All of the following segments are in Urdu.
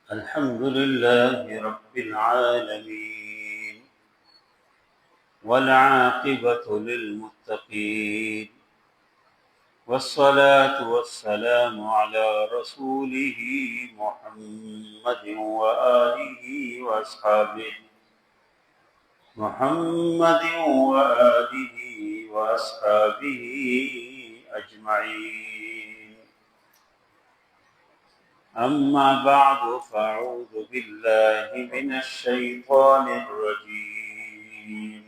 الحمد لله رب العالمين والعاقبة للمتقين والصلاة والسلام على رسوله محمد وآله وأصحابه أجمعين. أما بعد فأعوذ بالله من الشيطان الرجيم.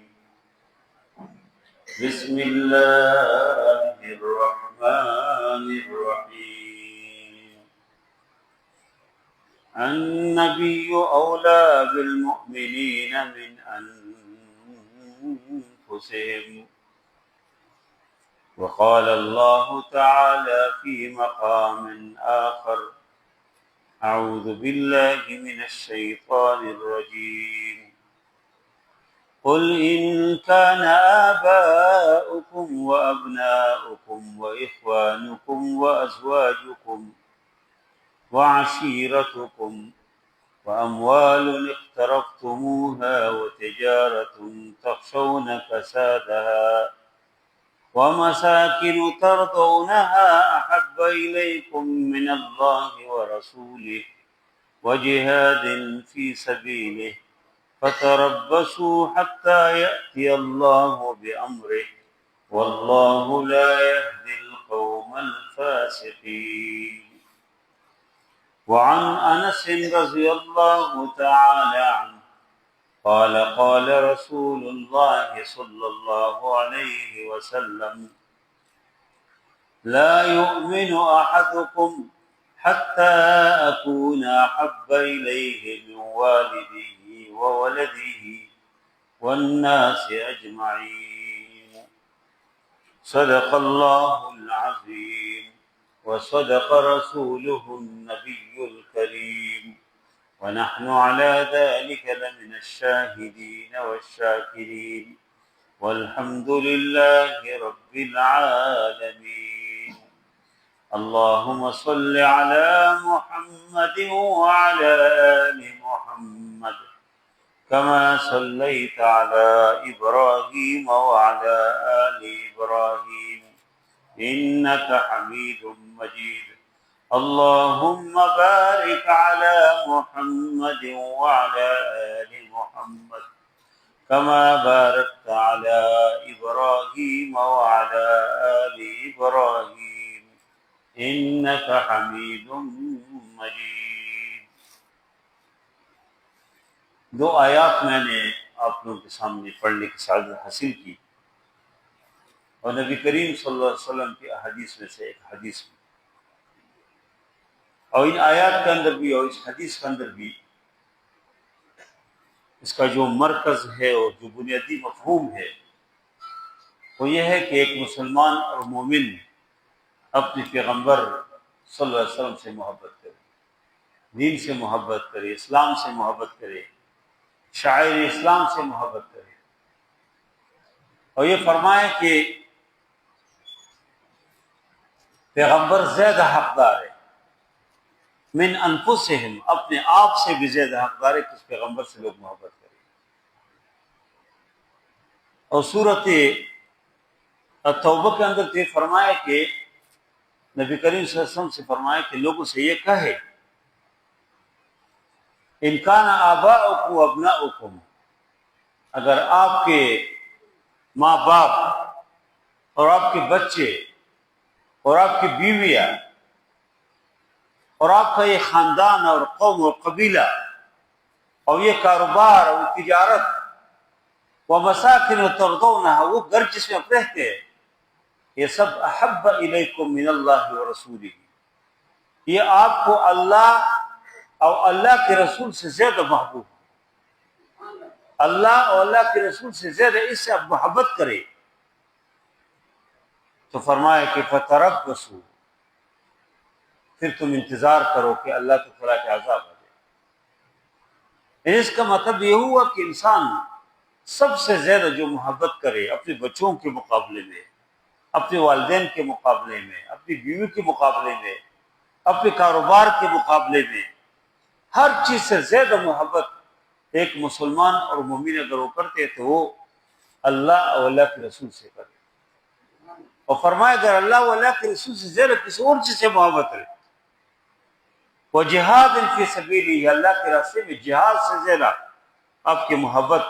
بسم الله الرحمن الرحيم. النبي أولى بالمؤمنين من أنفسهم، وقال الله تعالى في مقام آخر: أعوذ بالله من الشيطان الرجيم. قل إن كان آباؤكم وأبناؤكم وإخوانكم وأزواجكم وعشيرتكم وأموال اقترفتموها وتجارة تخشون كسادها ومساكن ترضونها أحب إليكم من الله ورسوله وجهاد في سبيله فتربصوا حتى يأتي الله بأمره والله لا يهدي القوم الفاسقين. وعن أنس رضي الله تعالى عنه قال قال رسول الله صلى الله عليه وسلم: لا يؤمن أحدكم حتى أكون أحب إليه من والده وولده والناس أجمعين. صدق الله العظيم وصدق رسوله النبي الكريم، ونحن على ذلك لمن الشاهدين والشاكرين، والحمد لله رب العالمين. اللهم صل على محمد وعلى آل محمد كما صليت على إبراهيم وعلى آل إبراهيم إنك حميد مجيد. اللهم بارك على محمد وعلى آل محمد كما باركت على إبراهيم وعلى آل إبراهيم إنك حميد مجيد. دو آیات میں نے آپ لوگوں کے سامنے پڑھنے کی سعادت حاصل کی، اور نبی کریم صلی اللہ علیہ وسلم کی احادیث میں سے ایک حدیث میں، اور ان آیات کے اندر بھی اور اس حدیث کے اندر بھی اس کا جو مرکز ہے اور جو بنیادی مفہوم ہے وہ یہ ہے کہ ایک مسلمان اور مومن اپنے پیغمبر صلی اللہ علیہ وسلم سے محبت کرے، دین سے محبت کرے، اسلام سے محبت کرے، شاعر اسلام سے محبت کرے، اور یہ فرمائے کہ پیغمبر زیادہ حقدار ہے من انفسہم، اپنے آپ سے بھی زیادہ حقدار ہے کہ اس پیغمبر سے لوگ محبت کریں. اور سورۃ التوبہ کے اندر یہ فرمایا کہ نبی کریم صلی اللہ علیہ وسلم سے فرمایا کہ لوگوں سے یہ کہے: ان کان آباؤکم وابناؤکم، اگر آپ کے ماں باپ اور آپ کے بچے اور آپ کی بیویاں اور آپ کا یہ خاندان اور قوم اور قبیلہ اور یہ کاروبار اور تجارت ومساکن ترضونها، وہ گھر جس میں آپ رہتے ہیں، یہ سب احب الیکم من اللہ ورسولہ، یہ آپ کو اللہ اور اللہ کے رسول سے زیادہ محبوب، اللہ اور اللہ کے رسول سے زیادہ اس سے آپ محبت کریں. تو فرمایا کہ فتربصوا، پھر تم انتظار کرو کہ اللہ تعالیٰ کے عذاب آ جائے. اس کا مطلب یہ ہوا کہ انسان سب سے زیادہ جو محبت کرے اپنے بچوں کے مقابلے میں، اپنے والدین کے مقابلے میں، اپنی بیوی کے مقابلے میں، اپنے کاروبار کے مقابلے میں، ہر چیز سے زیادہ محبت ایک مسلمان اور مومن اگر وہ کرتے تو وہ اللہ اور اللہ کے رسول سے کرتے، اور فرمایا اگر اللہ و اللہ کے رسول سے زیادہ کسی اور چیز سے محبت ہے، وہ جہاد فی سبیلہ، اللہ کے راستے میں جہاد سے زیادہ آپ کی محبت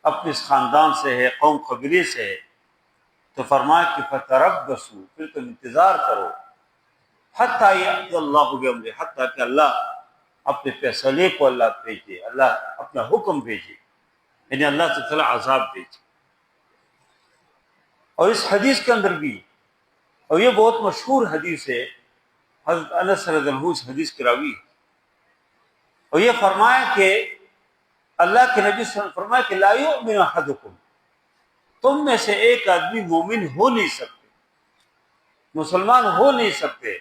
اپنے اس خاندان سے ہے، قوم قبیلے سے ہے، تو فرمایا کہ فتربصوا، پھر تم انتظار کرو، حتیٰ یأتی اللہ بامرہ، حتیٰ کہ اللہ اپنے فیصلے کو اللہ بھیجے، اللہ اپنا حکم بھیجے، یعنی اللہ تعالیٰ عذاب بھیجے۔ اور اس حدیث کے اندر بھی، اور یہ بہت مشہور حدیث ہے، حضرت انس رضی اللہ عنہ اس حدیث کے راوی ہیں، اور یہ فرمایا کہ اللہ کے نبی صلی اللہ علیہ وسلم فرمایا کہ لا یؤمن احدکم، تم میں سے ایک آدمی مومن ہو نہیں سکتے، مسلمان ہو نہیں سکتے،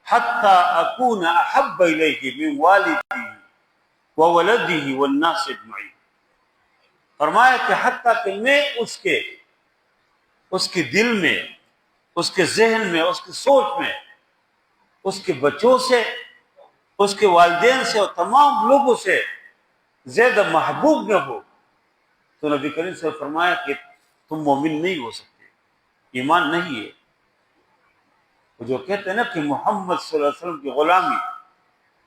حتی اکون احب الیہ من والدہ وولدہ والناس اجمعین، فرمایا کہ حتیٰ کہ میں اس کے دل میں، اس کے ذہن میں، اس کی سوچ میں، اس کے بچوں سے، اس کے والدین سے اور تمام لوگوں سے زیادہ محبوب نہ ہو، تو نبی کریم صلی اللہ علیہ وسلم نے فرمایا کہ تم مومن نہیں ہو سکتے، ایمان نہیں ہے۔ وہ جو کہتے ہیں نا کہ محمد صلی اللہ علیہ وسلم کی غلامی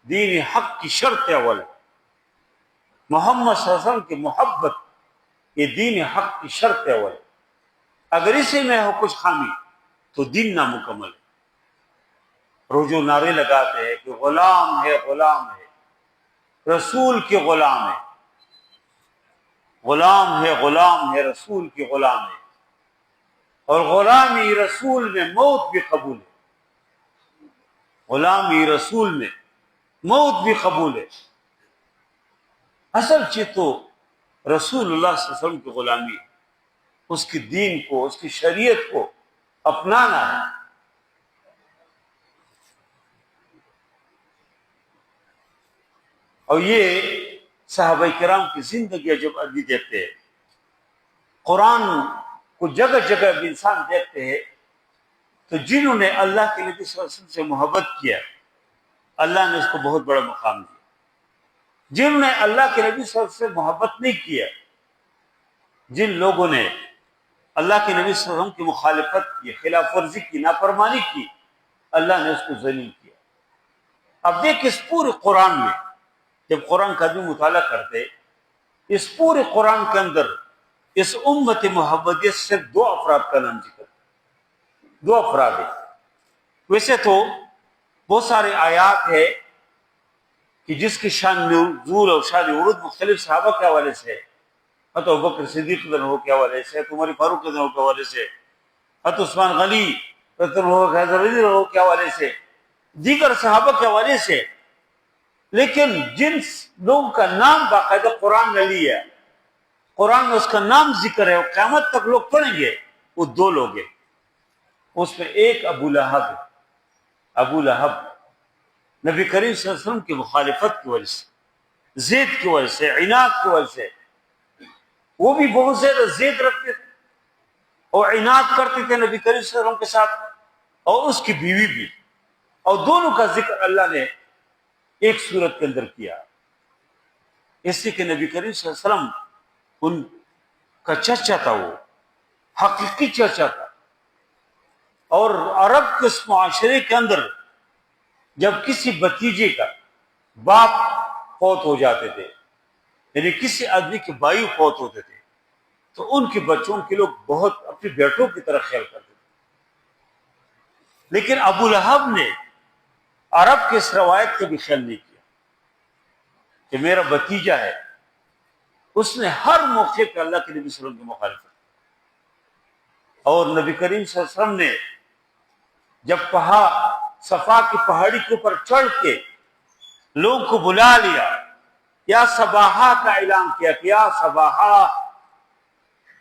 دین حق کی شرط اول ہے، محمد صلی اللہ علیہ وسلم کی محبت یہ دین حق کی شرط اول ہے، اگر اسی میں ہو کچھ خامی تو دین نامکمل ہے۔ روزو نعرے لگاتے ہیں کہ غلام ہے، غلام ہے، رسول کے غلام ہے، غلام ہے، غلام ہے، رسول کے غلام ہے، اور غلامی رسول میں موت بھی قبول ہے، غلامی رسول میں موت بھی قبول ہے۔ اصل چیز تو رسول اللہ صلی اللہ علیہ وسلم کی غلامی ہے، اس کی دین کو، اس کی شریعت کو اپنانا ہے۔ اور یہ صحابہ کرام کی زندگی جب آدمی دیکھتے ہیں، قرآن کو جگہ جگہ بھی انسان دیکھتے ہیں، تو جنہوں نے اللہ کے نبی صلی اللہ علیہ وسلم سے محبت کیا اللہ نے اس کو بہت بڑا مقام دیا، جنہوں نے اللہ کے نبی صلی اللہ علیہ وسلم سے محبت نہیں کیا، جن لوگوں نے اللہ کے نبی صلی اللہ علیہ وسلم کی مخالفت کی، خلاف ورزی کی، نافرمانی کی، اللہ نے اس کو ذلیل کیا۔ اب دیکھ اس پورے قرآن میں جب قرآن کا بھی مطالعہ کرتے، اس پورے قرآن کے اندر اس امت محمدیہ سے صرف دو افراد کا نام ذکر، دو افراد ہیں۔ ویسے تو بہت سارے آیات ہے کہ جس کی شان نزول اور شان ورود مختلف صحابہ کے حوالے سے، حضرت ابوبکر صدیق رضی اللہ عنہ کے حوالے سے، حضرت عمر فاروق رضی اللہ عنہ کے حوالے سے، حضرت عثمان غنی رضی اللہ عنہ کے حوالے سے، دیگر صحابہ کے حوالے سے، لیکن جن لوگوں کا نام باقاعدہ قرآن نے لیا، قرآن میں اس کا نام ذکر ہے اور قیامت تک لوگ پڑھیں گے، وہ دو لوگ ہیں۔ اس میں ایک ابو لہب ہے، ابو لہب نبی کریم صلی اللہ علیہ وسلم کی مخالفت کی وجہ سے، ضد کی وجہ سے، عناد کی وجہ سے، وہ بھی بہت زیادہ ضد رکھتے تھے اور عناد کرتے تھے نبی کریم صلی اللہ علیہ وسلم کے ساتھ، اور اس کی بیوی بھی، اور دونوں کا ذکر اللہ نے ایک صورت کے اندر کیا، اس لیے کہ نبی کریم صلی اللہ علیہ وسلم ان کا چچا تھا، وہ حقیقی چچا تھا۔ اور عرب کے اس معاشرے کے اندر جب کسی بھتیجے کا باپ فوت ہو جاتے تھے، یعنی کسی آدمی کے بھائی فوت ہوتے تھے، تو ان کے بچوں کے لوگ بہت اپنے بیٹوں کی طرح خیال کرتے تھے، لیکن ابو لہب نے عرب کے اس روایت کا بھی خیال نہیں کیا کہ میرا بھتیجا ہے۔ اس نے ہر موقع پہ اللہ کے نبی صلی اللہ علیہ وسلم کی مخالفت، اور نبی کریم صلی اللہ علیہ وسلم نے جب صفا کی پہاڑی کے اوپر چڑھ کے لوگوں کو بلا لیا، یا صباحا کا اعلان کیا کہ یا صباحا،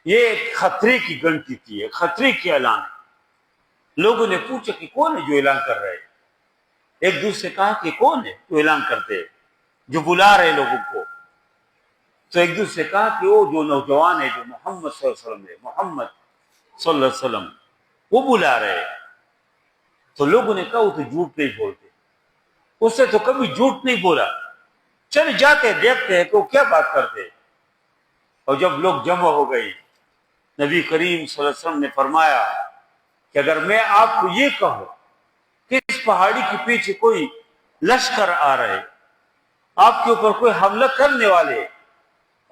یہ ایک خطرے کی گھنٹی تھی، ایک خطرے کی اعلان ہے۔ لوگوں نے پوچھا کہ کون ہے جو اعلان کر رہے ہیں؟ ایک دوسرے سے کہا کہ کون ہے جو اعلان کرتے ہیں، جو بلا رہے لوگوں کو؟ تو ایک دوسرے سے کہا کہ وہ جو نوجوان ہے جو محمد صلی اللہ علیہ وسلم ہے، محمد صلی اللہ علیہ وسلم، وہ بلا رہے ہیں۔ تو لوگوں نے کہا وہ تو جھوٹ نہیں بولتے، اس نے تو کبھی جھوٹ نہیں بولا. چل جاتے دیکھتے ہیں کہ وہ کیا بات کرتے. اور جب لوگ جمع ہو گئے نبی کریم صلی اللہ علیہ وسلم نے فرمایا کہ اگر میں آپ کو یہ کہوں کہ اس پہاڑی کے پیچھے کوئی لشکر آ رہے, آپ کے اوپر کوئی حملہ کرنے والے,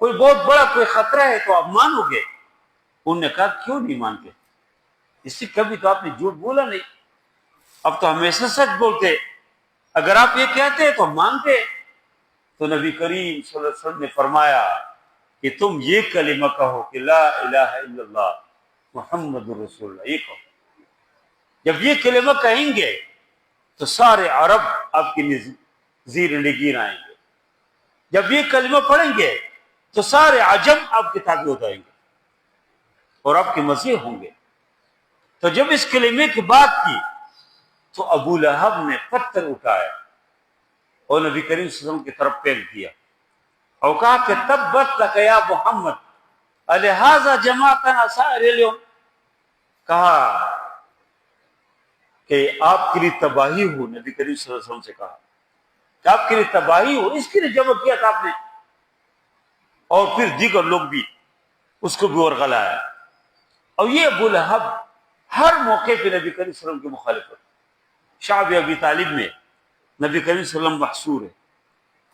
کوئی بہت بڑا کوئی خطرہ ہے, تو آپ مانو گے؟ انہوں نے کہا کیوں نہیں مانتے, اس سے کبھی تو آپ نے جھوٹ بولا نہیں, اب تو ہمیشہ سچ بولتے, اگر آپ یہ کہتے ہیں تو ہم مانتے. تو نبی کریم صلی اللہ علیہ وسلم نے فرمایا کہ تم یہ کلمہ کہو کہ لا الہ الا اللہ محمد رسول اللہ, یہ کہو. جب یہ کلمہ کہیں گے تو سارے عرب آپ کی زیر نگین آئیں گے. جب یہ کلمہ پڑھیں گے تو سارے عجم آپ کے تابع ہو جائیں گے اور آپ کے مسیح ہوں گے. تو جب اس کلمے کی بات کی تو ابو لہب نے پتھر اٹھایا اور نبی کریم صلی اللہ علیہ وسلم کی طرف پھینک دیا اور کہا کہ تبت لک یا محمد الہذا جماعتنا سائر اليوم, کہا کہ آپ کے لیے تباہی ہو. نبی کریم صلی اللہ علیہ وسلم سے کہا کہ آپ کے لیے تباہی ہو, اس کے لیے جمع کیا تھا آپ نے. اور پھر دیگر لوگ بھی اس کو بھی ورغلایا. اور یہ ابو لہب ہر موقع پہ نبی کریم صلی اللہ علیہ وسلم کی مخالفت. شعب ابی طالب میں نبی کریم صلی اللہ علیہ وسلم محصور ہے,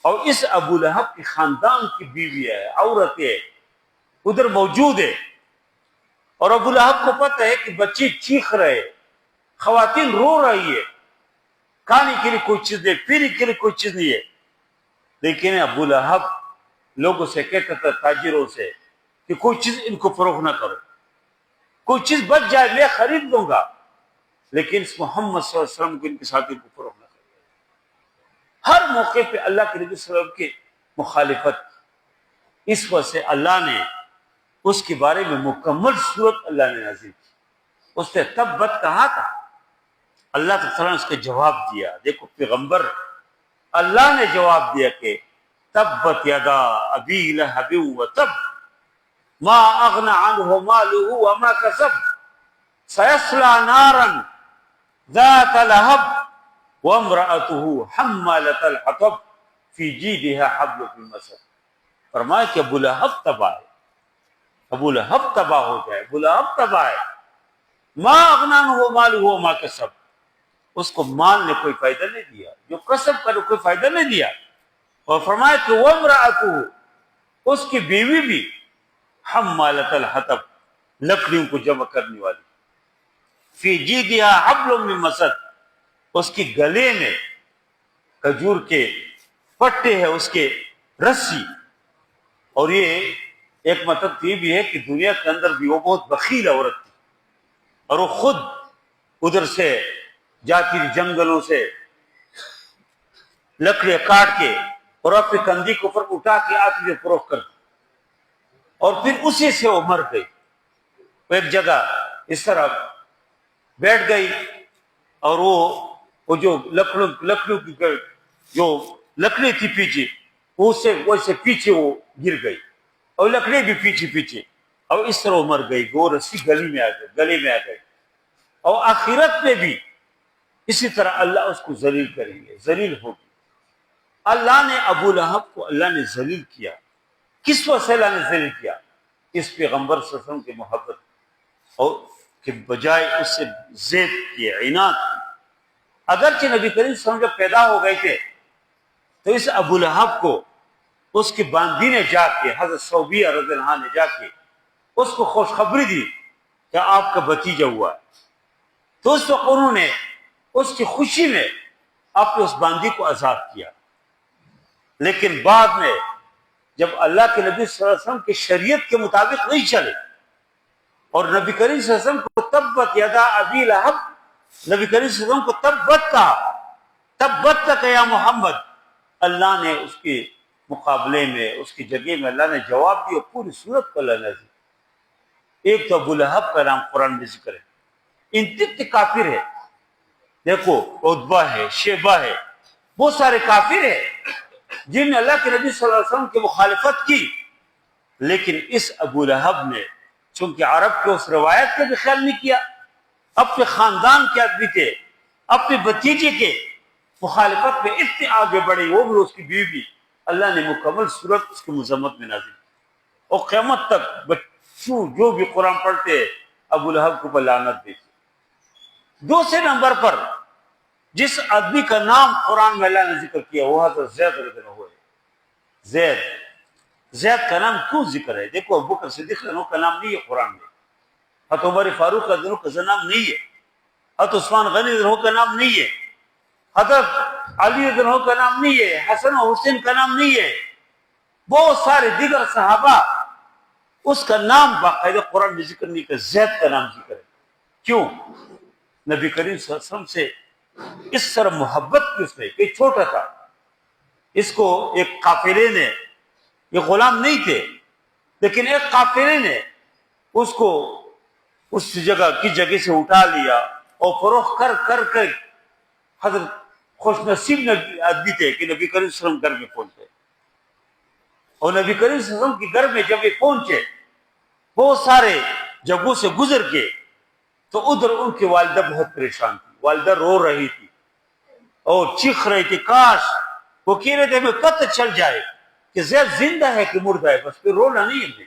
اور اس ابو لہب کے خاندان کی بیوی ہے, عورتیں ادھر موجود ہے, اور ابو لہب کو پتہ ہے کہ بچے چیخ رہے, خواتین رو رہی ہے, کھانے کے لیے کوئی چیز نہیں, پینے کے لیے کوئی چیز نہیں ہے. لیکن ابو لہب لوگوں سے کہتا تھا, تاجروں سے, کہ کوئی چیز ان کو فروخت نہ کرو, کوئی چیز بچ جائے میں خرید لوں گا, لیکن اس محمد صلی اللہ علیہ وسلم کو ان کے ساتھ ان کو فروخت نہ کرو. ہر موقع پہ اللہ کے نبی صلی اللہ علیہ وسلم کی مخالفت. اس وجہ سے اللہ نے اس کے بارے میں مکمل صورت اللہ نے نازل کی. اس نے تبت کہا تھا, اللہ تعالیٰ نے اس کا جواب دیا. دیکھو پیغمبر, اللہ نے جواب دیا کہ تبت یدا ابی لہب وتب ما اغنى عنه ماله وما كسب سيصلى نارا ذات لهب وامرأته حمالة الحطب في جيدها حبل من مسد. فرمایا کہ ابو لہب تباہ ہے, ابو لہب تباہ ہو جائے, ابو لہب تباہ ہے. ما اغنى عنه ماله وما كسب, اس کو مال نے کوئی فائدہ نہیں دیا, جو کسب کرے کوئی فائدہ نہیں دیا. اور فرمایا کہ وامرأته, اس کی بیوی بھی حمالۃ الحطب, لکڑیوں کو جمع کرنے والی, فی جیدها حبل من مسد, اس کی گلے میں کھجور کے پٹے ہیں, اس کے رسی. اور یہ ایک مطلب یہ بھی ہے کہ دنیا کے اندر بھی وہ بہت بخیل عورت تھی, اور وہ خود ادھر سے جاتی تھی جنگلوں سے لکڑیاں کاٹ کے اور اپنے کندھی کے اوپر اٹھا کے آتی تھی فروخت کرتی, اور پھر اسی سے وہ مر گئی. وہ ایک جگہ اس طرح بیٹھ گئی, اور وہ جو لکڑیوں کی جو لکڑی تھی پیچھے, ویسے پیچھے وہ گر گئی, اور لکڑی بھی پیچھے پیچھے, اور اس طرح وہ مر گئی. وہ رسی گلے میں آ گئی. اور آخرت میں بھی اسی طرح اللہ اس کو ذلیل کریں گے, ذلیل ہوگی. اللہ نے ابو لہب کو اللہ نے ذلیل کیا. کس وجہ سے اللہ نے ذلیل کیا؟ اس پیغمبر صلی اللہ علیہ وسلم کی محبت اور کے بجائے اس سے ضد کی, عناد کی. اگرچہ نبی کریم صلی اللہ علیہ وسلم جب پیدا ہو گئے تھے تو اس ابو لہب کو اس کی باندھی نے جا کے, حضرت صوبیہ رضی اللہ عنہ نے جا کے اس کو خوشخبری دی کہ آپ کا بھتیجا ہوا ہے. تو اس وقت انہوں نے اس کی خوشی میں اپنے اس باندھی کو آزاد کیا. لیکن بعد میں جب اللہ کے نبی صلی اللہ علیہ وسلم کی شریعت کے مطابق نہیں چلے, اور نبی کریم صلی اللہ علیہ وسلم کو تبت یدا ابی لہب, نبی کریم صلی اللہ علیہ وسلم کو تبت کہا, تبت تک یا محمد, اللہ نے اس کے مقابلے میں, اس کی جگہ میں اللہ نے جواب دیا. پوری صورت کو اللہ نے دی. ایک تو ابو لہب کا نام قرآن میں ذکر ہے, ان تک کافر ہے. دیکھو عتبہ ہے, شیبہ ہے, بہت سارے کافر ہیں جن نے اللہ کے نبی صلی اللہ علیہ وسلم کی مخالفت کی. لیکن اس ابو لہب نے چونکہ عرب کے اس روایت کا بھی خیال نہیں کیا, اپنے خاندان کے آدمی کے, اپنے بھتیجے کے, مخالفت میں اتنے آگے بڑھی، وہ بھی اس کی بیوی، اللہ نے مکمل صورت اس کی مذمت میں نازل کی، اور قیامت تک بچوں جو بھی قرآن پڑھتے ہیں ابو لہب کو لعنت دیتے۔ دوسرے نمبر پر جس آدمی کا نام قرآن میں اللہ نے ذکر کیا وہ حضرت زید رضی اللہ عنہ ہے۔ زید کا نام کیوں ذکر ہے؟ دیکھو ابو بکر صدیق رضی اللہ عنہ کا نام نہیں ہے قرآن میں، حضرت عمر فاروق رضی اللہ عنہ کا نام نہیں ہے، حضرت عثمان غنی رضی اللہ عنہ کا نام نہیں ہے، حضرت علی رضی اللہ عنہ کا نام نہیں ہے، حسن و حسین کا نام نہیں ہے، بہت سارے دیگر صحابہ اس کا نام باقاعدہ قرآن میں ذکر نہیں کر، زید کا نام ذکر ہے۔ کیوں؟ نبی کریم صلی اللہ علیہ وسلم سے اس طرح محبت کی اس نے کہ چھوٹا تھا، اس کو ایک قافلے نے، یہ غلام نہیں تھے لیکن ایک قافلے نے اس کو اس جگہ کی جگہ سے اٹھا لیا اور فروخت کر کر حضرت خوش نصیب آدمی تھے کہ نبی کریم صلی اللہ علیہ وسلم گھر میں پہنچے، اور نبی کریم صلی اللہ علیہ وسلم کے گھر میں جب یہ پہنچے بہت سارے جگہوں سے گزر کے تو ادھر ان کی والدہ بہت پریشان تھی، والدہ رو رہی تھی اور چیخ رہی تھی، کاش وہ کہہ رہے تھے ہمیں پتہ چل جائے کہ زید زندہ ہے کہ مردہ ہے، بس پھر رونا نہیں ہے،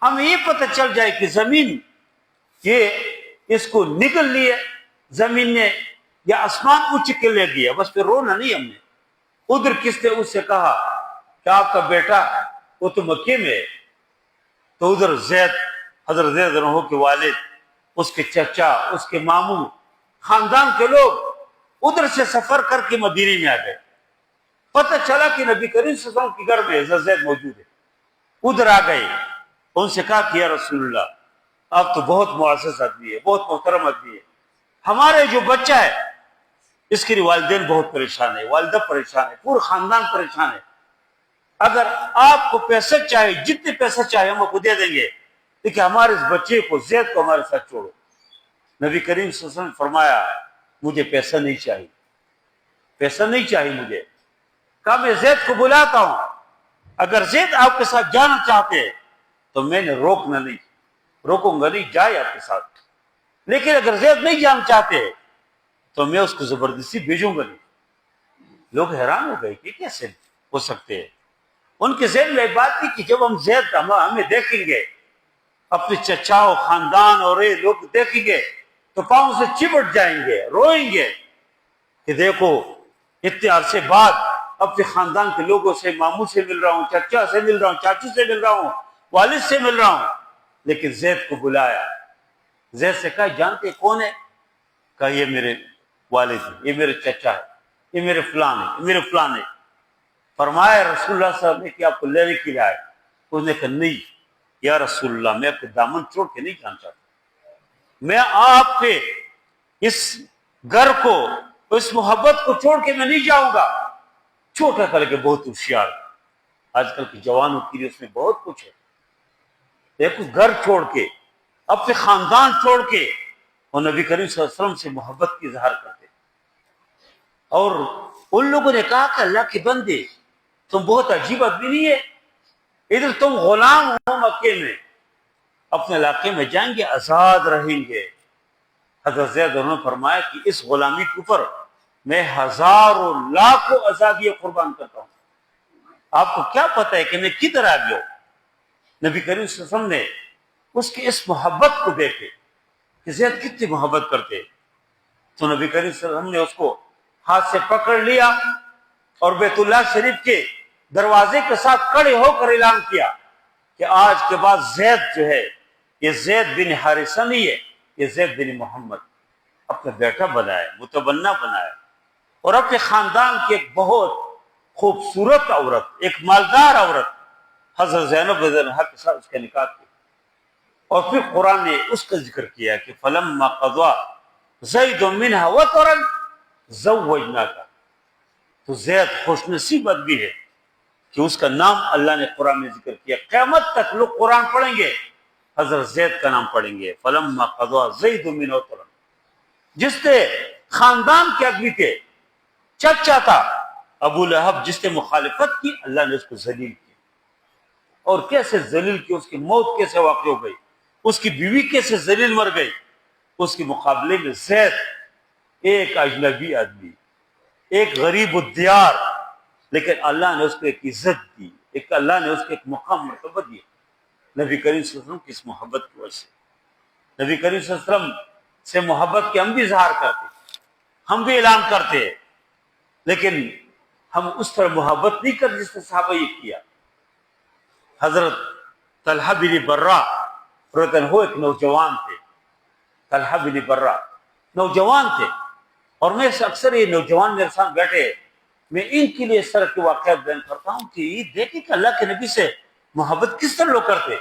ہمیں یہ پتہ چل جائے کہ زمین یہ اس کو نگل لیے زمین نے یا آسمان اونچ کے لے گیا، بس پھر رونا نہیں ہم نے۔ ادھر کس نے اس سے کہا کہ آپ کا بیٹا وہ تو مکے میں ہے، تو ادھر زید، حضرت زید رضی اللہ عنہ کے والد، اس کے چچا، اس کے ماموں، خاندان کے لوگ ادھر سے سفر کر کے مدینے میں آ گئے، پتہ چلا کہ نبی کریم صلی اللہ علیہ وسلم کے گھر میں حضرت زید موجود ہے، ادھر آ گئے، ان سے کہا کہ یا رسول اللہ آپ تو بہت معزز آدمی ہے، بہت محترم آدمی ہے، ہمارے جو بچہ ہے اس کے لیے والدین بہت پریشان ہے، والدہ پریشان ہے، پورا خاندان پریشان ہے، اگر آپ کو پیسہ چاہے جتنے پیسہ چاہے ہم آپ کو دے دیں گے، لیکن ہمارے اس بچے کو زید کو ہمارے ساتھ چھوڑو۔ نبی کریم صلی اللہ علیہ وسلم نے فرمایا مجھے پیسہ نہیں چاہیے، پیسہ نہیں چاہیے مجھے، کہا میں زید کو بلاتا ہوں، اگر زید آپ کے ساتھ جانا چاہتے تو میں نے روکوں گا نہیں، جائے آپ کے ساتھ، لیکن اگر زید نہیں جانا چاہتے تو میں اس کو زبردستی بھیجوں گا نہیں۔ لوگ حیران ہو گئے کہ کیسے ہو سکتے ہیں، ان کے ذہن میں بات تھی کہ جب ہم زید ہمیں دیکھیں گے، اپنے چچاؤ خاندان اور یہ لوگ دیکھیں گے تو پاؤں سے چمٹ جائیں گے، روئیں گے کہ دیکھو اتنے عرصے بعد اپنے خاندان کے لوگوں سے، ماموں سے مل رہا ہوں، چچا سے مل رہا ہوں، چاچو سے مل رہا ہوں، والد سے مل رہا ہوں، لیکن زید کو بلایا، زید سے کہا جانتے کون ہے؟ کہا یہ میرے والد ہے، یہ میرے چچا ہے، یہ میرے فلان ہے، یہ میرے فلان ہے۔ فرمایا رسول اللہ صلی اللہ علیہ وسلم نے کہ آپ کو لینے کے لیے آئے، اس نے کہا نہیں یا رسول اللہ میں آپ کے دامن چھوڑ کے نہیں جانا چاہتا، میں آپ کے اس گھر کو، اس محبت کو چھوڑ کے میں نہیں جاؤں گا۔ چھوٹا کر کے بہت ہوشیار، آج کل کے جوانوں کے لیے اس میں بہت کچھ ہے، دیکھو گھر چھوڑ کے، اپنے خاندان چھوڑ کے، اور نبی کریم صلی اللہ علیہ وسلم سے محبت کی اظہار کرتے۔ اور ان لوگوں نے کہا کہ اللہ کے بندے تم بہت عجیب آدمی نہیں ہے، ادھر تم غلام ہو مکے میں، اپنے علاقے میں جائیں گے آزاد رہیں گے۔ حضرت زید نے فرمایا کہ اس غلامی کے اوپر میں ہزاروں لاکھوں آزادی قربان کرتا ہوں، آپ کو کیا پتہ ہے کہ میں کدھر آ گیا ہوں۔ نبی کریم صلی اللہ علیہ وسلم نے اس کی اس محبت کو دیکھے کہ زید کتنی محبت کرتے، تو نبی کریم صلی اللہ علیہ وسلم نے اس کو ہاتھ سے پکڑ لیا اور بیت اللہ شریف کے دروازے کے ساتھ کھڑے ہو کر اعلان کیا کہ آج کے بعد زید جو ہے یہ زید بن حارثہ نہیں ہے، یہ زید بن محمد، اپنا بیٹا بنایا، متبنہ بنایا، اور اپنے خاندان کی ایک بہت خوبصورت عورت، ایک مالدار عورت حضرت زینب رضی اللہ عنہا کے ساتھ اس کا نکاح کیا۔ اور پھر قرآن نے اس کا ذکر کیا کہ فلما قضى زید منها وطرا زوجناک، تو زید خوش نصیب آدمی ہے کہ اس کا نام اللہ نے قرآن میں ذکر کیا، قیامت تک لوگ قرآن پڑھیں گے حضرت زید کا نام پڑھیں گے، فلما قضى زید منها وطرا، جس نے خاندان کے آدمی تھے، چچا تھا ابو لہب، جس نے مخالفت کی اللہ نے اس کو ذلیل کیا، اور کیسے ذلیل کی، اس کی موت کیسے واقع ہو گئی، اس کی بیوی کیسے ذلیل مر گئی، اس کے مقابلے میں زید ایک اجنبی آدمی، ایک غریب الدیار، لیکن اللہ نے اس کو ایک عزت دی، ایک اللہ نے اس کو ایک مقام مرتبہ دیا نبی کریم صلی اللہ علیہ وسلم کی اس محبت کی وجہ سے۔ نبی کریم صلی اللہ علیہ وسلم سے محبت کے ہم بھی اظہار کرتے، ہم بھی اعلان کرتے ہیں، لیکن ہم اس طرح محبت نہیں کرتے جس نے صحابہ یہ کیا۔ حضرت طلحہ بن برہ رضی اللہ عنہ ایک نوجوان تھے، طلحہ بن برہ نوجوان تھے، اور میں اکثر یہ نوجوان میرے ساتھ بیٹھے، میں ان کے لیے اس طرح کے واقعات بیان کرتا ہوں کہ یہ دیکھیں کہ اللہ کے نبی سے محبت کس طرح لوگ کرتے۔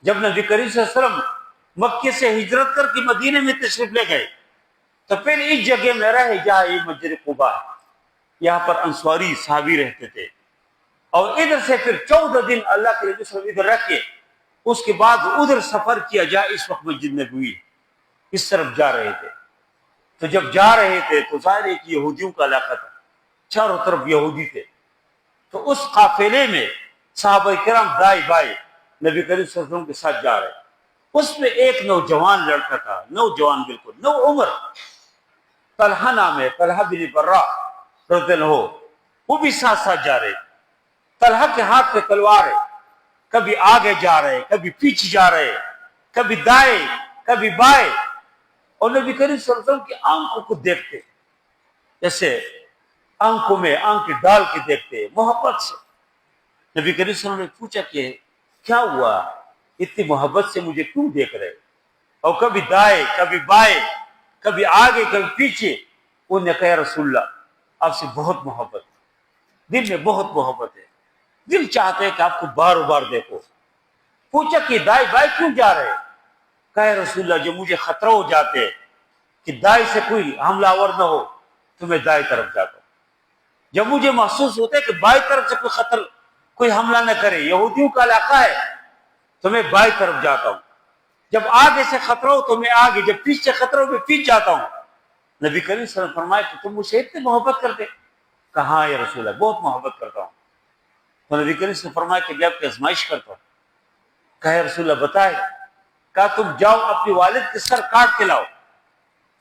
جب نبی کریم صلی اللہ علیہ وسلم مکے سے ہجرت کر کے مدینے میں تشریف لے گئے تو پھر اس جگہ میں رہے جہاں یہ مسجد قباء ہے، یہاں پر انصاری صحابی رہتے تھے، اور ادھر سے پھر 14 دن اللہ کے نبی صلی اللہ علیہ وسلم ادھر رہ کے اس کے بعد ادھر سفر کیا جہاں اس وقت مسجد نبوی اس طرف جا رہے تھے۔ تو جب جا رہے تھے تو ظاہر ہے کہ یہودیوں کا علاقہ تھا، چاروں طرف یہودی تھے، تو اس قافلے میں صحابہ کرام دائیں بائیں نبی کریم صلی اللہ علیہ وسلم کے ساتھ جا رہے، اس میں ایک نوجوان لڑکا تھا، نوجوان بالکل نو عمر، طلحہ نام ہے، طلحہ بن برہ رضی اللہ عنہ، وہ بھی ساتھ ساتھ جا رہے۔ طلحہ کے ہاتھ پہ تلوار ہے، کبھی آگے جا رہے، کبھی پیچھے جا رہے، کبھی دائیں کبھی بائیں، اور نبی کریم صلی اللہ علیہ وسلم کی آنکھوں کو دیکھتے، جیسے آنکھوں میں آنکھ ڈال کے دیکھتے محبت سے۔ نبی کریم صلی اللہ علیہ وسلم نے پوچھا کہ کیا ہوا، اتنی محبت سے مجھے کیوں دیکھ رہے؟ اور کبھی دائیں کبھی بائیں، کبھی آگے کبھی پیچھے۔ انہوں نے کہا یا رسول اللہ آپ سے بہت محبت ہے، دل میں بہت محبت ہے، دل چاہتے ہے کہ آپ کو بار بار دیکھو۔ پوچھا کہ دائیں بائیں کیوں جا رہے؟ کہا یا رسول اللہ جو مجھے خطرہ ہو جاتے کہ دائیں سے کوئی حملہ آور نہ ہو تو میں دائیں طرف جاتا ہوں، جب مجھے محسوس ہوتا ہے کہ بائیں طرف سے کوئی خطر کوئی حملہ نہ کرے، یہودیوں کا علاقہ ہے، تو میں بائیں طرف جاتا ہوں، جب آگے سے خطرہ ہو تو میں آگے، جب پیچھے سے خطرہ ہو میں پیچھے جاتا ہوں۔ نبی کریم صلی اللہ علیہ وسلم فرمایا کہ تم مجھ سے اتنی محبت کرتے؟ کہا ہاں یا رسول اللہ بہت محبت کرتا ہوں۔ تو نبی کریم صلی اللہ علیہ وسلم فرمایا کہ میں آپ کی آزمائش کرتا ہوں۔ کہا یا رسول اللہ بتائے؟ کہا تم جاؤ اپنے والد کے سر کاٹ کے لاؤ۔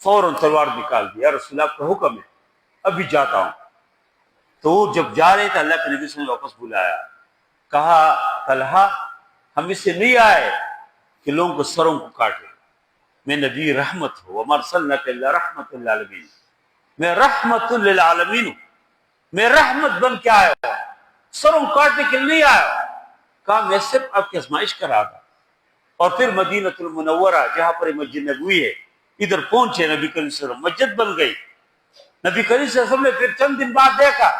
فوراً تلوار نکال دی، یا رسول اللہ آپ کا حکم ہے، ابھی جاتا ہوں۔ تو وہ جب جا رہے تھے اللہ کے نبی صلی اللہ علیہ وسلم واپس بلایا، کہا طلحہ ہم اس سے نہیں آئے کہ لوگوں کو سروں کو کاٹے، میں نبی رحمت ہوں، وما ارسلناک الا رحمت للعالمین، میں رحمت للعالمین ہوں، میں رحمت بن کے آیا ہوں، سروں کاٹنے کے لیے نہیں آیا۔ کہا میں صرف آپ کی آزمائش کر رہا تھا۔ اور پھر مدینہ المنورہ جہاں پر مسجد نبوی ہے ادھر پہنچے نبی کریم صلی اللہ علیہ وسلم، مسجد بن گئی۔ نبی کریم صلی اللہ علیہ وسلم نے پھر چند دن بعد دیکھا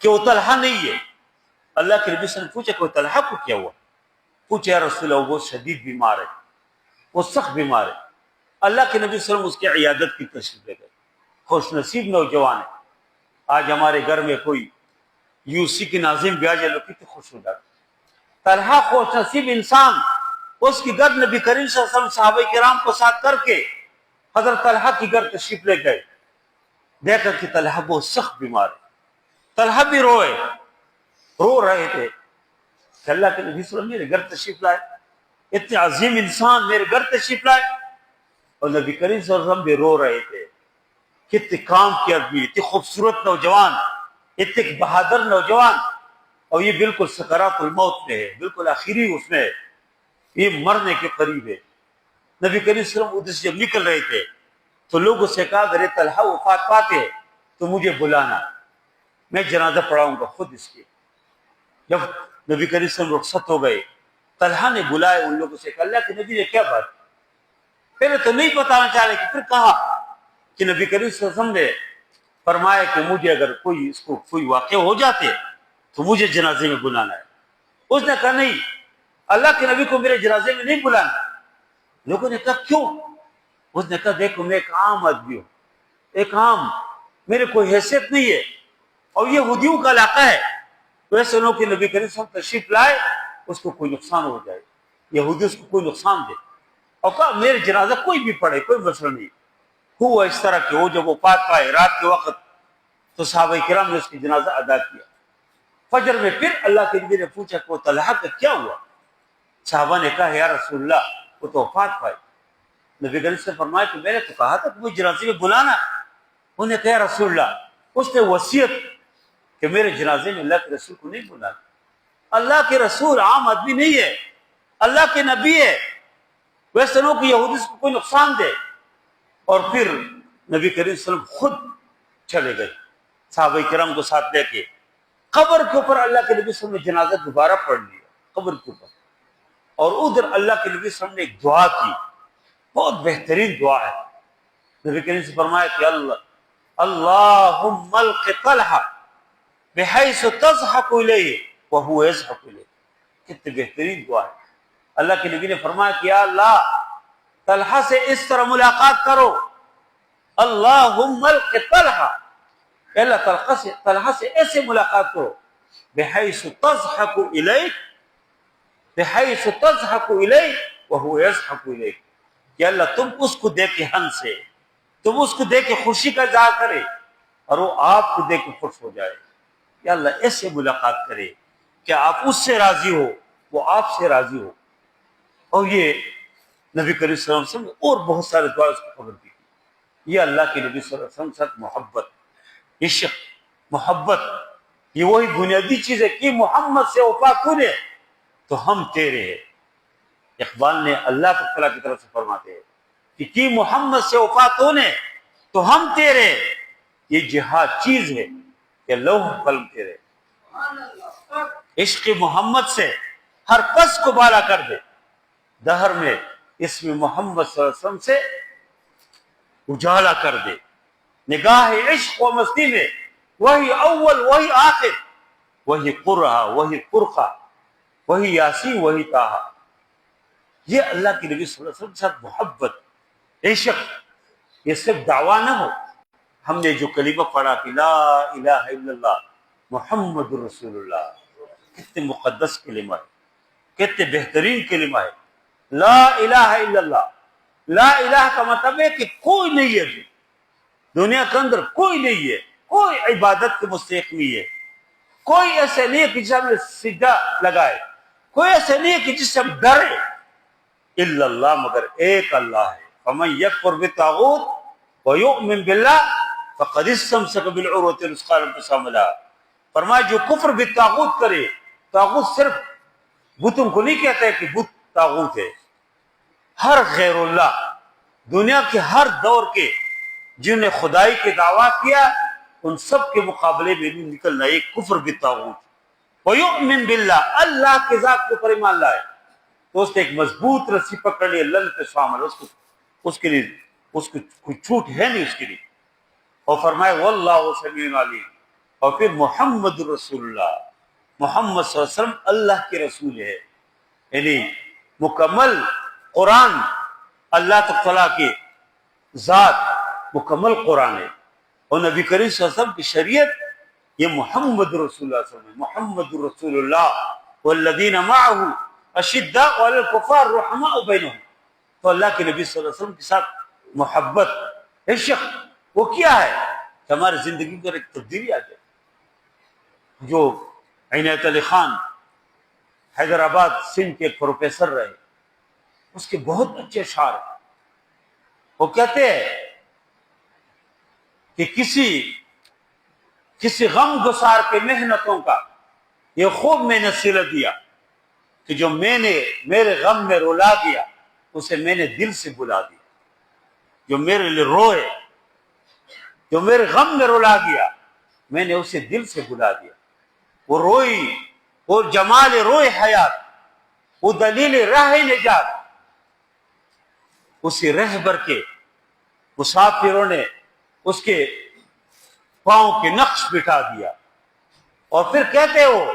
کہ وہ طلحہ نہیں ہے۔ اللہ کے نبی صلی اللہ علیہ وسلم نے پوچھا کہ وہ طلحہ کو کیا ہوا؟ پوچھا یا رسول اللہ وہ شدید بیمار ہے، وہ سخت بیمار ہے۔ اللہ کے نبی صلی اللہ علیہ وسلم اس کی عیادت کی تشریف لے گئے۔ خوش نصیب نوجوان ہے، آج ہمارے گھر میں کوئی یوسی کی ناظم بھی آ جائے لوگ کتنے خوش ہو جاتے۔ طلحہ خوش نصیب انسان، اس کی گھر نبی کریم صلی اللہ علیہ وسلم صحابہ کرام کو ساتھ کر کے حضرت طلحہ کی گھر تشریف لے گئے، دیکھا کہ طلحہ بہت سخت بیمار ہے۔ طلحہ بھی رو رہے تھے کہ اللہ کے نبی صلی اللہ علیہ وسلم میرے گھر تشریف لائے، اتنے عظیم انسان میرے گھر تشریف لائے، اور نبی کریم صلی اللہ علیہ وسلم بھی رو رہے تھے۔ کتنے کام کی آدمی، اتنے خوبصورت نوجوان، اتنے بہادر نوجوان، اور یہ بالکل سکرات الموت میں ہے، بالکل آخری اس میں ہے، یہ مرنے کے قریب ہے۔ نبی کریم صلی اللہ علیہ وسلم ادھر سے جب نکل رہے تھے تو لوگوں سے کہا اگر طلحہ وفات پاتے تو مجھے بلانا، میں جنازہ پڑھاؤں گا خود اس کی۔ جب نبی کریم صلی اللہ علیہ وسلم رخصت ہو گئے، طلحہ نے بلائے ان لوگوں سے کہ اللہ کے نبی نے کیا بات؟ پہلے تو نہیں بتانا چاہ رہے، کہ پھر کہا کہ نبی کریم صلی اللہ علیہ وسلم نے فرمایا کہ مجھے اگر کوئی اس کو کوئی واقع ہو جاتے تو مجھے جنازے میں بلانا ہے۔ اس نے کہا نہیں، اللہ کے نبی کو میرے جنازے میں نہیں بلانا۔ لوگوں نے کہا کیوں؟ اس نے کہا دیکھو میں ایک عام آدمی ہوں، ایک عام، میرے کوئی حیثیت نہیں ہے، اور یہ یہودیوں کا علاقہ ہے، تو ایسے لوگوں کے نبی کریم صلی اللہ علیہ وسلم تشریف لائے اس کو کوئی نقصان ہو جائے، یہودی اس کو کوئی نقصان دے، اور کہا میرے جنازہ کوئی بھی پڑھے کوئی مسئلہ نہیں۔ ہوا اس طرح کہ وہ جب وہ پاک پائے رات کے وقت تو صحابہ کرام نے اس کی جنازہ ادا کیا۔ فجر میں پھر اللہ کے نبی نے پوچھا کہ وہ طلحہ کا کیا ہوا؟ صحابہ نے کہا یا رسول اللہ وہ تو وفات پائے۔ نبی کریم سے فرمایا کہ میں نے تو کہا تھا کہ مجھے جنازے میں بلانا، انہیں کہا رسول اللہ، اس نے وصیت کہ میرے جنازے میں اللہ کے رسول کو نہیں بلانا۔ اللہ کے رسول عام آدمی نہیں ہے، اللہ کے نبی ہے، ویسے نو کہ یہودی اس کو کوئی نقصان دے۔ اور پھر نبی کریم صلی اللہ علیہ وسلم خود چلے گئے صحابہ کرام کو ساتھ لے کے، قبر کے اوپر اللہ کے نبی صلی اللہ علیہ وسلم نے جنازہ دوبارہ پڑھ لیا قبر کے اوپر، اور ادھر اللہ کے نبی صلی اللہ علیہ وسلم نے ایک دعا کی، بہت بہترین دعا ہے۔ نبی کریم سے فرمایا کہ اللہم الق طلحہ بحیث تضحک الیہ وہو یضحک الیہ۔ کتنی بہترین دعا ہے۔ اللہ کے نبی نے فرمایا کہ یا اللہ طلحہ سے اس طرح ملاقات کرو، اللہم الق طلحہ، اے اللہ طلحہ سے ایسے ملاقات کرو، بحیث تضحک الیہ، بحیث تضحک الیہ وہو یضحک الیہ، کہ اللہ تم اس کو دیکھ کے ہنسے، تم اس کو دیکھ کے خوشی کا اظہار کرے اور وہ آپ کو دیکھ کے خوش ہو جائے۔ یا اللہ ایسے ملاقات کرے کہ آپ اس سے راضی ہو، وہ آپ سے راضی ہو۔ اور یہ نبی کریم صلی اللہ علیہ وسلم نے اور بہت سارے دعا اس کو خبر دی۔ یہ اللہ کے نبی صلی اللہ علیہ وسلم کے ساتھ محبت، عشق، محبت، یہ وہی بنیادی چیز ہے کہ محمد سے وفا کنے تو ہم تیرے ہیں۔ اقبال نے اللہ تعالیٰ کی طرف سے فرماتے ہیں کہ کی محمد سے وفا کنے تو ہم تیرے، یہ جہاد چیز ہے کہ لوح قلم تیرے۔ عشق محمد سے ہر پس کو بالا کر دے، دہر میں اسم محمد صلی اللہ علیہ وسلم سے اجالا کر دے۔ نگاہ عشق و مستی میں وہی اول وہی آخر، وہی قرہ وہی قرقہ، وہی یاسین وہی طٰہٰ۔ یہ اللہ کے نبی صلی اللہ علیہ وسلم کے ساتھ محبت، عشق، یہ صرف دعویٰ نہ ہو۔ ہم نے جو کلمہ پڑھا کہ لا الہ الا اللہ محمد رسول اللہ، کتنے مقدس کلمہ ہے، کتنے بہترین کلمہ ہے۔ لا الہ الا اللہ، لا الہ کا مطلب ہے کہ کوئی نہیں ہے دنیا کے اندر، کوئی نہیں ہے، کوئی عبادت کے مستحق نہیں ہے، کوئی ایسے نہیں ہے کہ جسے ہم سجدہ لگائے، کوئی ایسے نہیں ہے کہ جس سے ہم ڈرے، الا اللہ، مگر ایک اللہ ہے۔ فمن یکفر بالطاغوت ویؤمن باللہ فقد استمسک بالعروۃ الوثقی لا انفصام لہا۔ فرمایا جو کفر بالطاغوت کرے، طاغوت صرف بتوں کو نہیں کہتا ہے کہ بت طاغوت ہے، ہر غیر اللہ، دنیا کے ہر دور کے جنہوں نے خدائی کے دعویٰ کیا ان سب کے مقابلے میں نہیں نکلنا ایک کفر بالطاغوت۔ ویؤمن باللہ، اللہ کے ذات کے اوپر ایمان لائے تو اس نے ایک مضبوط رسی پکڑ لی، لن انفصام لہا، اس کے لیے اس کو کوئی چھوٹ ہے نہیں اس کے لیے۔ اور فرمایا واللہ سمیع علیم، اور پھر محمد رسول اللہ، محمد صلی اللہ علیہ وسلم اللہ کے رسول ہے، یعنی مکمل قرآن، اللہ تعالیٰ کی ذات مکمل قرآن ہے، اور نبی کریم صلی اللہ علیہ وسلم کی شریعت یہ محمد رسول اللہ صلی اللہ علیہ وسلم، محمد رسول اللہ والذین معہ اشداء علی الکفار رحماء بینہم۔ تو اللہ کے نبی صلی اللہ علیہ وسلم کے ساتھ محبت، عشق، وہ کیا ہے کہ ہماری زندگی پر ایک تبدیلی آ جائے۔ جو عنایت علی خان حیدرآباد سندھ کے پروفیسر رہے، اس کے بہت اچھے اشعار ہیں۔ وہ کہتے ہیں کہ کسی غم گسار کے محنتوں کا یہ خوب میں نے صلہ دیا کہ جو میں نے میرے غم میں رلا دیا اسے میں نے دل سے بلا دیا۔ جو میرے لیے روئے، جو میرے غم میں رلا دیا میں نے اسے دل سے بلا دیا۔ وہ روئی، وہ جمال روئے حیات، وہ دلیل راہ نجات، اسی رہبر کے مسافروں نے اس کے پاؤں کے نقش بٹھا دیا۔ اور پھر کہتے ہو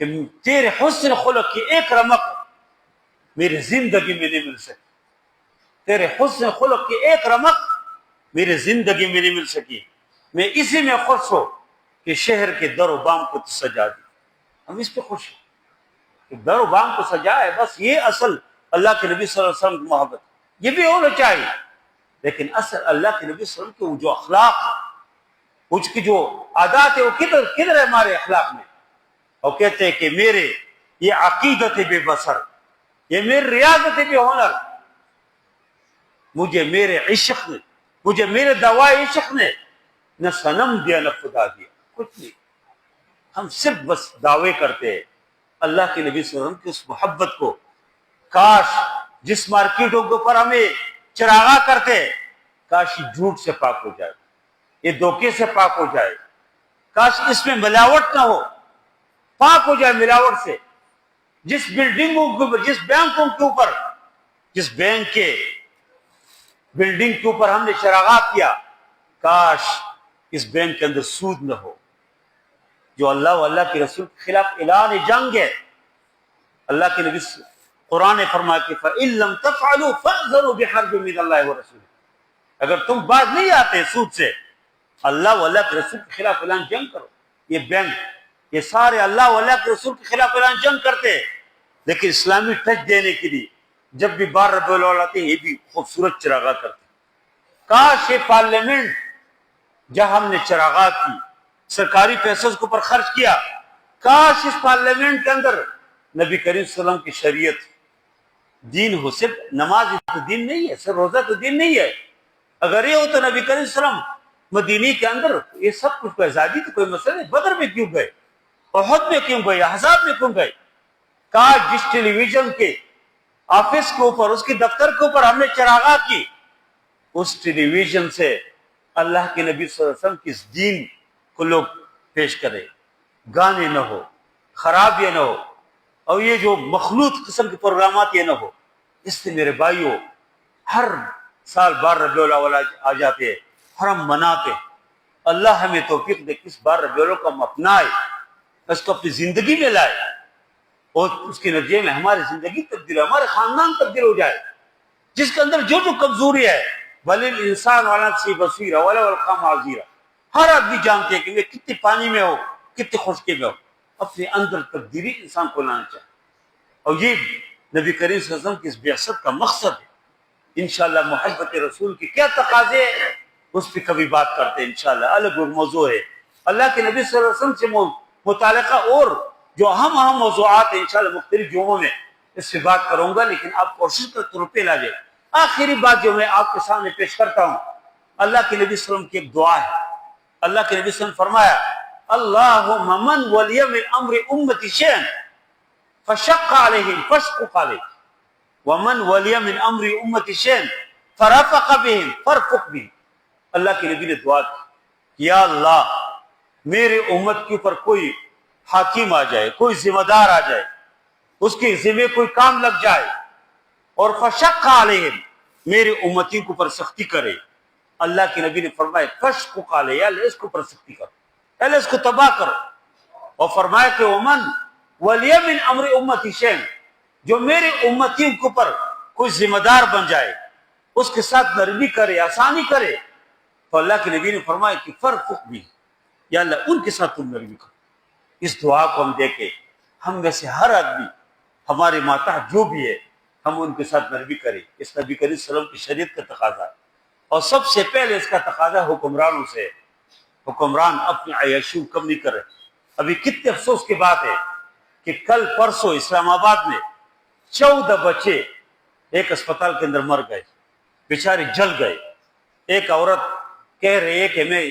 کہ تیرے حسن خلق کی ایک رمق میری زندگی میں نہیں مل سکی، تیرے حسن خلق کی ایک رمق میری زندگی میں نہیں مل سکی، میں اسی میں خوش ہوں کہ شہر کے در و بام کو تو سجا دی۔ ہم اس پہ خوش ہیں کہ در و بام کو سجا ہے، بس یہ اصل اللہ کے نبی صلی اللہ علیہ وسلم کی محبت، یہ بھی ہونا چاہیے۔ لیکن اصل اللہ کے نبی صلی اللہ علیہ وسلم کے وہ جو اخلاق، اس کی جو عادات ہے وہ کدھر ہے ہمارے اخلاق میں؟ اور کہتے ہیں کہ میرے یہ عقیدت بے بصر، یہ میری ریاضت بے ہنر، مجھے میرے عشق مجھے میرے دوائے عشق نے نہ صنم دیا نہ خدا دیا، کچھ نہیں. ہم صرف بس دعوے کرتے ہیں اللہ کے نبی صلی اللہ علیہ وسلم کی اس محبت کو. کاش جس مارکیٹوں کے اوپر ہمیں چراغاں کرتے، کاش یہ جھوٹ سے پاک ہو جائے، یہ دھوکے سے پاک ہو جائے، کاش اس میں ملاوٹ نہ ہو، پاک ہو جائے ملاوٹ سے. جس بلڈنگوں کے اوپر، جس بینکوں کے اوپر، جس بینک کے بلڈنگ کے اوپر ہم نے چراغاں کیا، کاش اس بینک کے اندر سود نہ ہو، جو اللہ و اللہ کے رسول کے خلاف اعلان جنگ ہے. اللہ کے نبی قرآن نے فرمایا کہ فَإِن لَمْ تَفْعَلُوا فَأْذَنُوا بِحَرْبٍ مِّنَ اللَّهِ وَرَسُولِهِ. اگر تم باز نہیں آتے سود سے، اللہ و اللہ کے رسول کے خلاف اعلان جنگ کرو. یہ بینک، یہ سارے اللہ و اللہ کے رسول کے خلاف اعلان جنگ کرتے ہیں، لیکن اسلامی ٹچ دینے کے لیے جب بھی 12 ربیع الاول آتے ہیں یہ بھی خوبصورت چراغاں کرتے ہیں. کاش یہ پارلیمنٹ جہاں ہم نے چراغاں کی، سرکاری پیسوں کے اوپر خرچ کیا، کاش اس پارلیمنٹ کے اندر نبی کریم صلی اللہ علیہ وسلم کی شریعت دین ہو. صرف نماز تو دین نہیں ہے، صرف روزہ تو دین نہیں ہے. اگر یہ ہو تو نبی کریم صلی اللہ علیہ وسلم مدینی کے اندر یہ سب کچھ آزادی تو کوئی مسئلہ نہیں. بدر میں کیوں گئے، احد میں کیوں گئے، احزاب میں کیوں گئے؟ کاش جس ٹیلی ویژن کے آفس کے اوپر، اس کے دفتر کے اوپر ہم نے چراغاں کی، اس ٹیلی ویژن سے اللہ کے نبی صلی اللہ علیہ وسلم کی اس دین کو لوگ پیش کرے، گانے نہ ہو، خرابیاں نہ ہو، اور یہ جو مخلوط قسم کے پروگرامات یہ نہ ہو. اس سے میرے بھائیوں ہر سال 12 ربیع الاول آ جاتے ہیں، حرم مناتے. اللہ ہمیں توفیق دے کہ اس 12 ربیع الاول کو ہم اپنائے، اس کو اپنی زندگی میں لائے، اور اس کے نتیجے میں ہماری زندگی تبدیل ہو، ہمارے خاندان تبدیل ہو جائے. جس کے اندر جو کمزوری ہے، بل الانسان علی نفسہ بصیرہ ولو القى معاذیرہ. ہر آدمی جانتے ہیں کہ میں کتنے پانی میں ہو، کتنے خشکی میں ہو. اپنے اندر تبدیلی انسان کو لانا چاہیے، اور یہ نبی کریم صلی اللہ علیہ وسلم کی اس بعثت کا مقصد ہے. انشاءاللہ محبت رسول کی کیا تقاضے ہیں اس پہ کبھی بات کرتے ہیں انشاءاللہ، الگ موضوع ہے. اللہ کے نبی صلی اللہ علیہ وسلم سے متعلقہ اور جو اہم موضوعات ہیں انشاءاللہ مختلف جمعوں میں اس سے بات کروں گا، لیکن آپ کوشش کرتے روپے لا جائے. آخری بات جو میں آپ کے سامنے پیش کرتا ہوں، اللہ کے نبی صلی اللہ علیہ وسلم کی ایک دعا ہے. اللہ کے نبی صلی اللہ علیہ وسلم فرمایا اللہم من ولی من امر امتی شیئا فشق علیہم فاشقق علیہ ومن ولی من امر امتی شیئا فرفق بہم فرفق بہم. اللہ کے نبی نے دعا کی، یا اللہ میرے امت کے اوپر کوئی حاکم آ جائے، کوئی ذمہ دار آ جائے، اس کے ذمہ کوئی کام لگ جائے، اور فشق علیہم میرے امتیوں کے اوپر سختی کرے. اللہ کے نبی نے فرمایا فشق علیہ، یا اللہ اس کے اوپر سختی کرو، اللہ اس کو تباہ کرو. اور فرمایا کہ ومن ولی من امر امتی شیئا، جو میرے امتیوں کے اوپر کوئی ذمہ دار بن جائے، اس کے ساتھ نرمی کرے، آسانی کرے. تو اللہ کے نبی نے فرمایا کہ فرفق بھی، یا اللہ ان کے ساتھ تم نرمی کرو. اس دعا کو ہم دیکھیں، ہم میں سے ہر آدمی، ہمارے ماتحت جو بھی ہے، ہم ان کے ساتھ نرمی کریں. اس نبی کریم صلی اللہ علیہ وسلم کی شریعت کا تقاضا ہے، اور سب سے پہلے اس کا تقاضا حکمرانوں سے. حکمران اپنی عیاشی کم نہیں کر رہے. ابھی کتنے افسوس کی بات ہے کہ کل پرسوں اسلام آباد میں 14 بچے ایک اسپتال کے اندر مر گئے، بیچارے جل گئے. ایک عورت کہہ رہی ہے کہ میں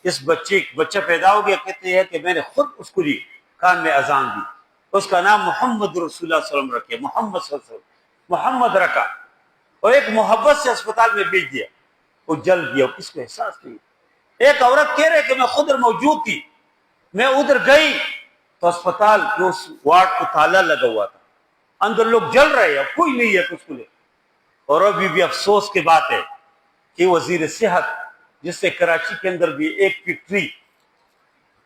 اس بچہ پیدا ہو گیا، کہتے ہیں کہ میں نے خود اس کو لی کان میں اذان دی، اس کا نام محمد رسول اللہ صلی اللہ علیہ وسلم رکھے، محمد صلی اللہ علیہ وسلم محمد رکھا، اور ایک محبت سے اسپتال میں بھیج دیا. وہ جل گیا، کس کو احساس نہیں. ایک عورت کہہ رہے کہ میں خود موجود تھی، میں ادھر گئی تو اسپتال کے اس وارڈ کو تالا لگا ہوا تھا، اندر لوگ جل رہے ہیں، کوئی نہیں ہے کچھ کو لے. اور ابھی بھی افسوس کی بات ہے کہ وزیر صحت، جس سے کراچی کے اندر بھی ایک فیکٹری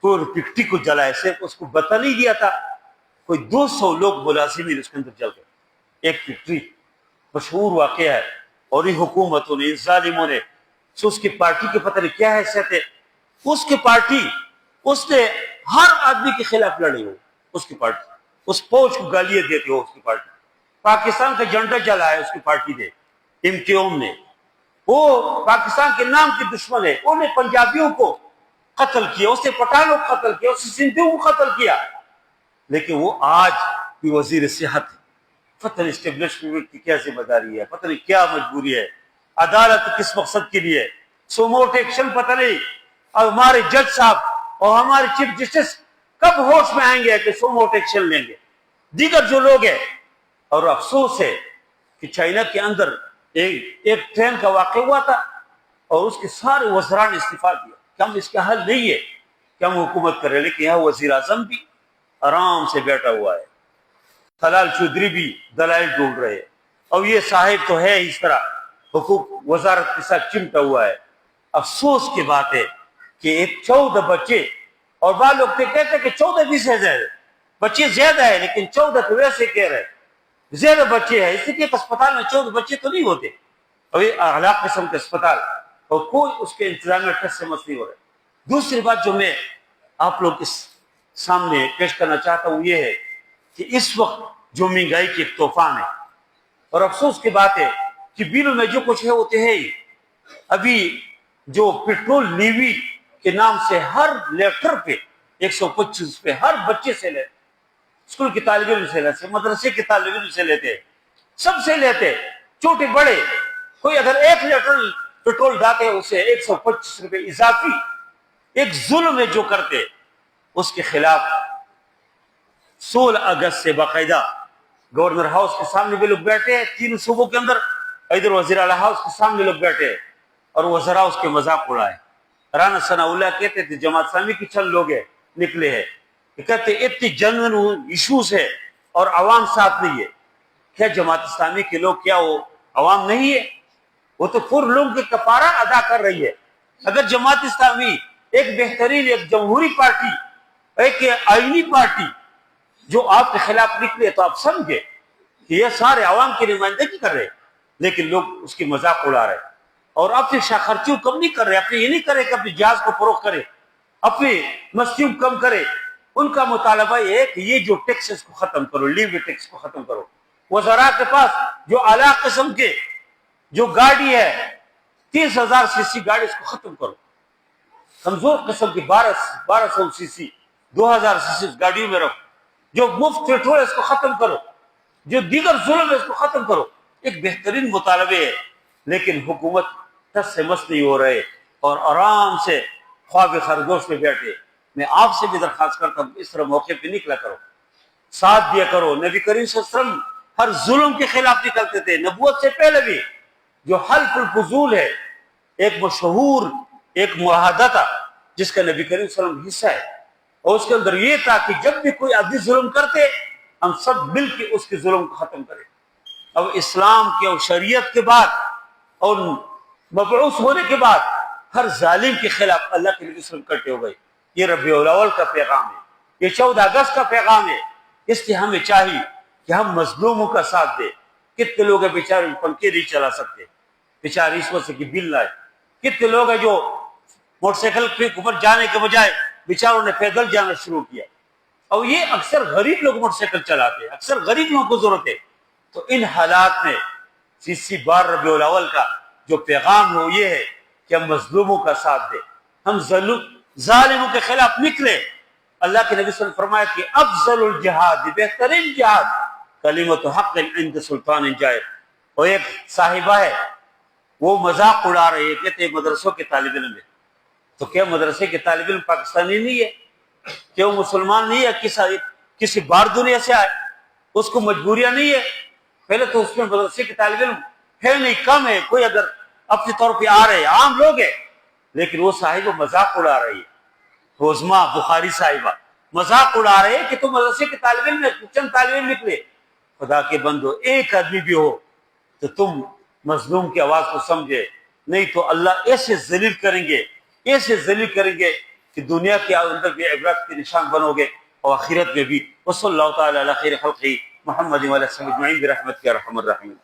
پور فیکٹری کو جلائے، صرف اس کو بتا نہیں دیا تھا، کوئی 200 لوگ ملازمین اس کے اندر جل گئے. ایک فیکٹری مشہور واقعہ ہے. اور ان حکومتوں نے، ان ظالموں نے، اس کی پارٹی کے پتہ نہیں کیا حیثیت ہے، اس کی پارٹی، اس نے ہر آدمی کے خلاف لڑی ہو. اس کی پارٹی اس فوج کو گالیاں دیتی ہو. اس کی پارٹی پاکستان کا جھنڈا جلایا اس کی پارٹی نے، امتیوم نے. وہ پاکستان کے نام کی دشمن ہے. انہوں نے پنجابیوں کو قتل کیا، اس نے پٹھانوں کو قتل کیا، اس نے سندھیوں کو قتل کیا. لیکن وہ آج بھی وزیر صحت ہے. پتہ نہیں اسٹیبلشمنٹ کی کیا ذمہ داری ہے، پتہ نہیں کیا مجبوری ہے، عدالت کس مقصد کے لیے. سوموٹ ایکشن پتہ نہیں، اور ہمارے جج صاحب اور ہمارے چیف جسٹس کب ہوش میں آئیں گے کہ سوموٹ ایکشن لیں گے، دیگر جو لوگ ہیں۔ اور افسوس ہے کہ چائنا کے اندر ایک ٹرین کا واقعہ ہوا تھا اور اس کے سارے وزراء نے استعفیٰ دیا کہ ہم اس کا حل نہیں ہے کہ ہم حکومت کریں، لیکن یہاں وزیر اعظم بھی آرام سے بیٹھا ہوا ہے، خلال چودھری بھی دلائل ڈھونڈ رہے ہیں، اور یہ صاحب تو ہے اس طرح حقوق وزارت کے ساتھ چمٹا ہوا ہے۔ افسوس کی بات ہے کہ ایک 14 بچے، اور بعض لوگ کہتے ہیں کہ 14 بھی سے زیادہ بچے زیادہ ہے، لیکن 14 تو ویسے کہہ رہے زیادہ بچے ہیں، اس لیے ایک اسپتال میں 14 بچے تو نہیں ہوتے، اور یہ اعلیٰ قسم کے اسپتال، اور کوئی اس کے انتظام میں ٹس سے مس نہیں ہو رہا۔ دوسری بات جو میں آپ لوگ کے سامنے پیش کرنا چاہتا ہوں یہ ہے کہ اس وقت جو مہنگائی کی ایک طوفان ہے، اور افسوس کی بات ہے کہ بلوں میں جو کچھ ہے وہ تو ہے ہی۔ ابھی جو پیٹرول لیوی کے نام سے ہر لیٹر پہ 125 پہ ہر بچے سے لیتے، اسکول کے طالب علم سے لیتے، مدرسے کے طالب علم سے لیتے، سب سے لیتے، چھوٹے بڑے۔ کوئی اگر 1 لیٹر پیٹرول ڈالتے اسے 125 روپے اضافی، ایک ظلم ہے جو کرتے، اس کے خلاف 16 اگست سے باقاعدہ گورنر ہاؤس کے سامنے بھی لوگ بیٹھے ہیں 3 صوبوں کے اندر، ادھر وزیر اعلیٰ ہاؤس کے سامنے لوگ بیٹھے ہیں، اور وزراء اس کے مذاق اڑائے۔ رانا ثناء اللہ کہتے تھے جماعت اسلامی کے چند لوگ ہیں نکلے ہیں، کہتے اتنی جنون ایشوز ہے اور عوام ساتھ نہیں ہے۔ کیا جماعت اسلامی کے لوگ کیا وہ عوام نہیں ہے؟ وہ تو پور لوگوں کے کفارہ ادا کر رہی ہے۔ اگر جماعت اسلامی ایک بہترین، ایک جمہوری پارٹی، ایک آئینی پارٹی جو آپ کے خلاف نکلے تو آپ سمجھے کہ یہ سارے عوام کی نمائندگی کر رہے، لیکن لوگ اس کی مذاق اڑا رہے، اور اپنی خرچیوں کم نہیں کر رہے، اپنے یہ نہیں کرے کہ اپنی جہاز کو فروخت کرے، اپنی مسیوں کم کرے۔ ان کا مطالبہ یہ ہے کہ یہ جو ٹیکسز کو ختم کرو، لیوی ٹیکس کو ختم کرو۔ وزراء کے پاس جو اعلیٰ قسم کے جو گاڑی ہے 30,000 سی سی گاڑی، اس کو ختم کرو۔ کمزور قسم کی 1200 سی سی 2000 سی سی گاڑیوں میں رکھو۔ جو مفت پیٹرول ہے اس کو ختم کرو، جو دیگر ظلم ہے اس کو ختم کرو۔ ایک بہترین مطالبے ہے، لیکن حکومت ٹس سے مس نہیں ہو رہے اور آرام سے خواب خرگوش میں بیٹھے۔ میں آپ سے بھی درخواست کرتا ہوں اس طرح موقع پہ نکلا کرو، ساتھ دیا کرو۔ نبی کریم صلی اللہ علیہ وسلم ہر ظلم کے خلاف نکلتے تھے، نبوت سے پہلے بھی۔ جو حلف الفضول ہے ایک مشہور ایک معاہدہ تھا جس کا نبی کریم صلی اللہ علیہ وسلم حصہ ہے، اور اس کے اندر یہ تھا کہ جب بھی کوئی آدمی ظلم کرتے ہم سب مل کے اس کے ظلم کو ختم کریں۔ اب اسلام کے اور شریعت کے بعد اور مبعوث ہونے کے بعد ہر ظالم کے خلاف اللہ کے نبی صلی اللہ علیہ وسلم کٹے ہو گئے۔ یہ ربیع الاول کا پیغام ہے، یہ 14 اگست کا پیغام ہے۔ اس لیے ہمیں چاہیے کہ ہم مظلوموں کا ساتھ دیں۔ کتنے لوگ ہیں بیچارے پنکھے نہیں چلا سکتے، بیچارے اس وجہ سے کہ بل لائے۔ کتنے لوگ ہیں جو موٹر سائیکل پہ اوپر جانے کے بجائے بیچاروں نے پیدل جانا شروع کیا، اور یہ اکثر غریب لوگ موٹر سائیکل چلاتے ہیں، اکثر غریب لوگوں کو ضرورت ہے۔ تو ان حالات میں اسی بار ربیع الاول کا جو پیغام ہے وہ یہ ہے کہ ہم مظلوموں کا ساتھ دیں، ہم ظالموں کے خلاف نکلے۔ اللہ کے نبی صلی اللہ علیہ وسلم فرمایا کہ افضل الجہاد، بہترین جہاد کلمۃ حق عند سلطان جائر۔ اور ایک صاحبہ ہے وہ مذاق اڑا رہے ہیں، کہتے ہیں مدرسوں کے طالب علم ہے۔ تو کیا مدرسے کے طالب علم پاکستانی نہیں ہے؟ کیا وہ مسلمان نہیں ہے؟ کسی بار دنیا سے آئے، اس کو مجبوریاں نہیں ہے؟ پہلے تو اس میں مدرسے کے طالب علم ہے نہیں، کم ہے، کوئی اگر اپنے طور پہ آ رہے عام لوگ ہیں، لیکن وہ صاحب مذاق اڑا رہی ہے۔ روزمہ بخاری صاحبہ مذاق اڑا رہے کہ تم مدرسے کے طالب علم میں چند طالب علم نکلے۔ خدا کے بندو، ایک آدمی بھی ہو تو تم مظلوم کی آواز کو سمجھے، نہیں تو اللہ ایسے ذلیل کریں گے، ایسے ذلیل کریں گے کہ دنیا کے اندر بھی عبرت کے نشان بنو گے اور آخرت میں بھی۔ وصلی اللہ تعالی علی خیر خلقہ محمد وعلی آلہ اجمعین برحمتک یا ارحم الراحمین۔